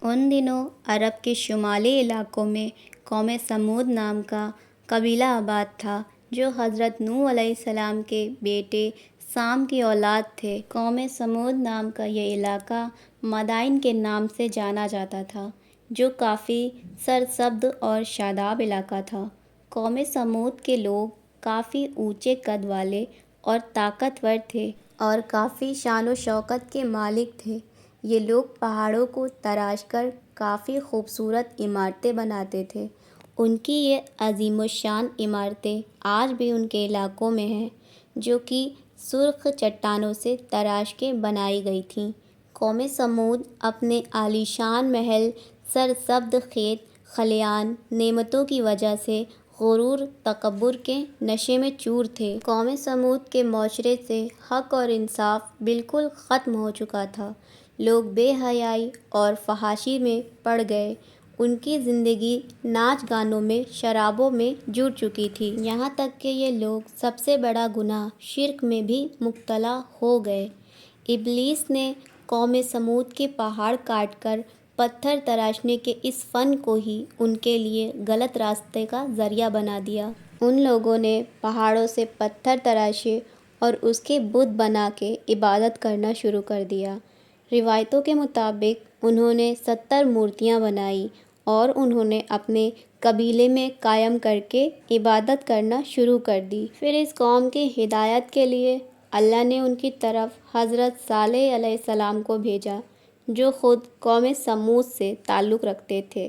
ان دنوں عرب کے شمالی علاقوں میں قوم سمود نام کا قبیلہ آباد تھا، جو حضرت نوح علیہ السلام کے بیٹے سام کی اولاد تھے۔ قوم سمود نام کا یہ علاقہ مدائن کے نام سے جانا جاتا تھا، جو کافی سرسبز اور شاداب علاقہ تھا۔ قوم سمود کے لوگ کافی اونچے قد والے اور طاقتور تھے اور کافی شان و شوکت کے مالک تھے۔ یہ لوگ پہاڑوں کو تراش کر کافی خوبصورت عمارتیں بناتے تھے۔ ان کی یہ عظیم الشان عمارتیں آج بھی ان کے علاقوں میں ہیں، جو کہ سرخ چٹانوں سے تراش کے بنائی گئی تھیں۔ قوم سمود اپنے عالیشان محل، سرسبز کھیت کھلیان، نعمتوں کی وجہ سے غرور تکبر کے نشے میں چور تھے۔ قوم سمود کے معاشرے سے حق اور انصاف بالکل ختم ہو چکا تھا۔ لوگ بے حیائی اور فحاشی میں پڑ گئے۔ ان کی زندگی ناچ گانوں میں، شرابوں میں جڑ چکی تھی، یہاں تک کہ یہ لوگ سب سے بڑا گناہ شرک میں بھی مبتلا ہو گئے۔ ابلیس نے قوم سمود کے پہاڑ کاٹ کر پتھر تراشنے کے اس فن کو ہی ان کے لیے غلط راستے کا ذریعہ بنا دیا۔ ان لوگوں نے پہاڑوں سے پتھر تراشے اور اس کے بت بنا کے عبادت کرنا شروع کر دیا۔ روایتوں کے مطابق انہوں نے 70 مورتیاں بنائیں اور انہوں نے اپنے قبیلے میں قائم کر کے عبادت کرنا شروع کر دی۔ پھر اس قوم کی ہدایت کے لیے اللہ نے ان کی طرف حضرت صالح علیہ السلام کو بھیجا، جو خود قوم سمود سے تعلق رکھتے تھے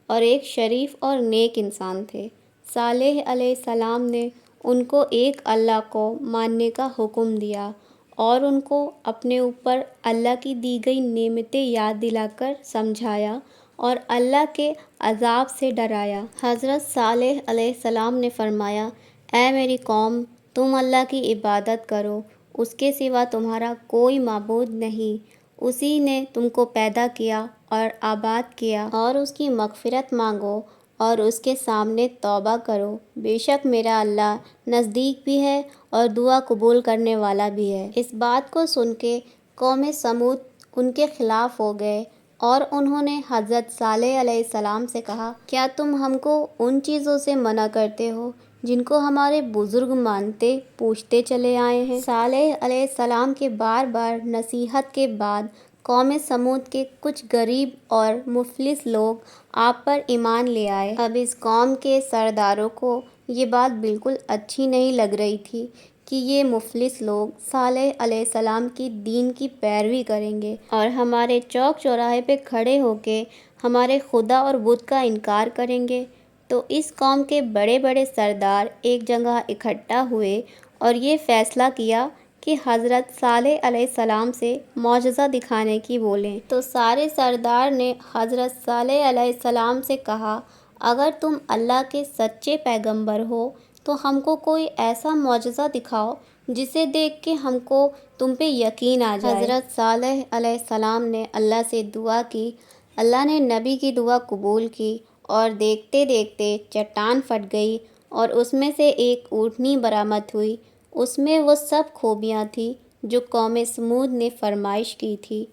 اور ایک شریف اور نیک انسان تھے۔ صالح علیہ السلام نے ان کو ایک اللہ کو ماننے کا حکم دیا اور ان کو اپنے اوپر اللہ کی دی گئی نعمتیں یاد دلا کر سمجھایا اور اللہ کے عذاب سے ڈرایا۔ حضرت صالح علیہ السلام نے فرمایا، اے میری قوم، تم اللہ کی عبادت کرو، اس کے سوا تمہارا کوئی معبود نہیں۔ اسی نے تم کو پیدا کیا اور آباد کیا، اور اس کی مغفرت مانگو اور اس کے سامنے توبہ کرو۔ بے شک میرا اللہ نزدیک بھی ہے اور دعا قبول کرنے والا بھی ہے۔ اس بات کو سن کے قوم سمود ان کے خلاف ہو گئے اور انہوں نے حضرت صالح علیہ السلام سے کہا، کیا تم ہم کو ان چیزوں سے منع کرتے ہو جن کو ہمارے بزرگ مانتے پوجتے چلے آئے ہیں؟ صالح علیہ السلام کے بار بار نصیحت کے بعد قوم سمود کے کچھ غریب اور مفلس لوگ آپ پر ایمان لے آئے۔ اب اس قوم کے سرداروں کو یہ بات بالکل اچھی نہیں لگ رہی تھی کہ یہ مفلس لوگ صالح علیہ السلام کی دین کی پیروی کریں گے اور ہمارے چوک چوراہے پہ کھڑے ہو کے ہمارے خدا اور بت کا انکار کریں گے۔ تو اس قوم کے بڑے بڑے سردار ایک جگہ اکٹھا ہوئے اور یہ فیصلہ کیا کہ حضرت صالح علیہ السلام سے معجزہ دکھانے کی بولیں۔ تو سارے سردار نے حضرت صالح علیہ السلام سے کہا، اگر تم اللہ کے سچے پیغمبر ہو تو ہم کو کوئی ایسا معجزہ دکھاؤ جسے دیکھ کے ہم کو تم پہ یقین آ جائے۔ حضرت صالح علیہ السلام نے اللہ سے دعا کی، اللہ نے نبی کی دعا قبول کی اور دیکھتے دیکھتے چٹان پھٹ گئی اور اس میں سے ایک اونٹنی برآمد ہوئی۔ اس میں وہ سب خوبیاں تھیں جو قوم سمود نے فرمائش کی تھی۔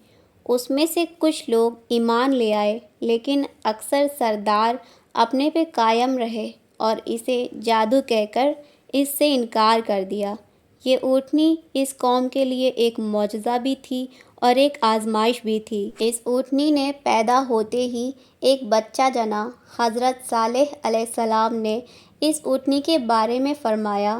اس میں سے کچھ لوگ ایمان لے آئے، لیکن اکثر سردار اپنے پہ قائم رہے اور اسے جادو کہہ کر اس سے انکار کر دیا۔ یہ اونٹنی اس قوم کے لیے ایک معجزہ بھی تھی اور ایک آزمائش بھی تھی۔ اس اونٹنی نے پیدا ہوتے ہی ایک بچہ جنا۔ حضرت صالح علیہ السلام نے اس اونٹنی کے بارے میں فرمایا،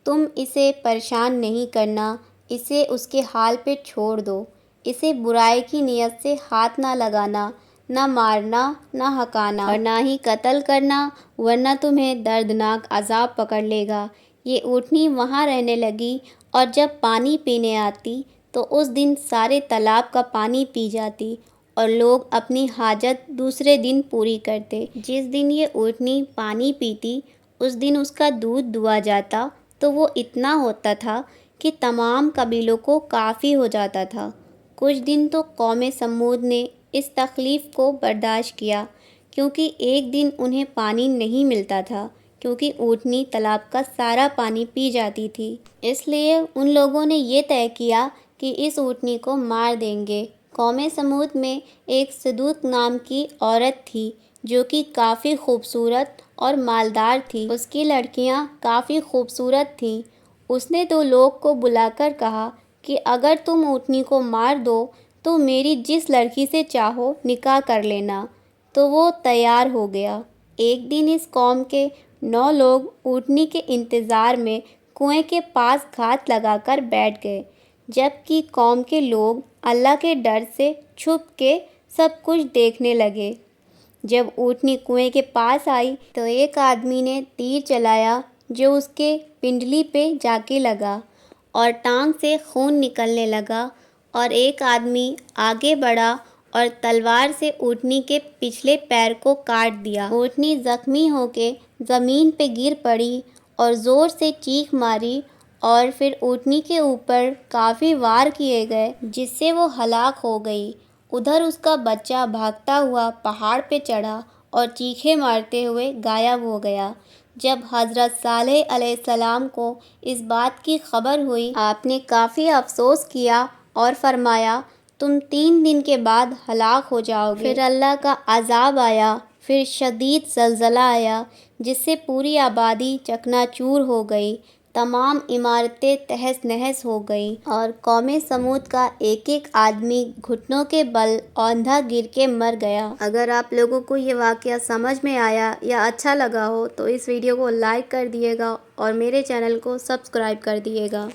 تم اسے پریشان نہیں کرنا، اسے اس کے حال پہ چھوڑ دو، اسے برائی کی نیت سے ہاتھ نہ لگانا، نہ مارنا، نہ ہکانا اور نہ ہی قتل کرنا، ورنہ تمہیں دردناک عذاب پکڑ لے گا۔ یہ اونٹنی وہاں رہنے لگی اور جب پانی پینے آتی تو اس دن سارے تالاب کا پانی پی جاتی اور لوگ اپنی حاجت دوسرے دن پوری کرتے۔ جس دن یہ اونٹنی پانی پیتی اس دن اس کا دودھ دہا جاتا تو وہ اتنا ہوتا تھا کہ تمام قبیلوں کو کافی ہو جاتا تھا۔ کچھ دن تو قوم سمود نے اس تکلیف کو برداشت کیا، کیونکہ ایک دن انہیں پانی نہیں ملتا تھا، کیونکہ اونٹنی تالاب کا سارا پانی پی جاتی تھی۔ اس لیے ان لوگوں نے یہ طے کیا کہ اس اونٹنی کو مار دیں گے قوم سمود میں ایک صدوق نام کی عورت تھی جو کہ کافی خوبصورت اور مالدار تھی۔ اس کی لڑکیاں کافی خوبصورت تھیں۔ اس نے تو لوگ کو بلا کر کہا کہ اگر تم اونٹنی کو مار دو تو میری جس لڑکی سے چاہو نکاح کر لینا۔ تو وہ تیار ہو گیا۔ ایک دن اس قوم کے 9 لوگ اونٹنی کے انتظار میں کنویں کے پاس گھات لگا کر بیٹھ گئے، جبکہ قوم کے لوگ اللہ کے ڈر سے چھپ کے سب کچھ دیکھنے لگے۔ جب اونٹنی کنویں کے پاس آئی تو ایک آدمی نے تیر چلایا جو اس کے پنڈلی پہ جا کے لگا اور ٹانگ سے خون نکلنے لگا، اور ایک آدمی آگے بڑھا اور تلوار سے اونٹنی کے پچھلے پیر کو کاٹ دیا۔ اونٹنی زخمی ہو کے زمین پہ گر پڑی اور زور سے چیخ ماری، اور پھر اونٹنی کے اوپر کافی وار کیے گئے جس سے وہ ہلاک ہو گئی۔ ادھر اس کا بچہ بھاگتا ہوا پہاڑ پہ چڑھا اور چیخیں مارتے ہوئے غائب ہو گیا۔ جب حضرت صالح علیہ السلام کو اس بات کی خبر ہوئی، آپ نے کافی افسوس کیا اور فرمایا تم 3 دن کے بعد ہلاک ہو جاؤ گے۔ پھر اللہ کا عذاب آیا، پھر شدید زلزلہ آیا جس سے پوری آبادی چکنا چور ہو گئی، تمام عمارتیں تہس نہس ہو گئیں، اور قوم سمود کا ایک ایک آدمی گھٹنوں کے بل اوندھا گر کے مر گیا۔ اگر آپ لوگوں کو یہ واقعہ سمجھ میں آیا یا اچھا لگا ہو تو اس ویڈیو کو لائک کر دیے گا اور میرے چینل کو سبسکرائب کر دیے گا۔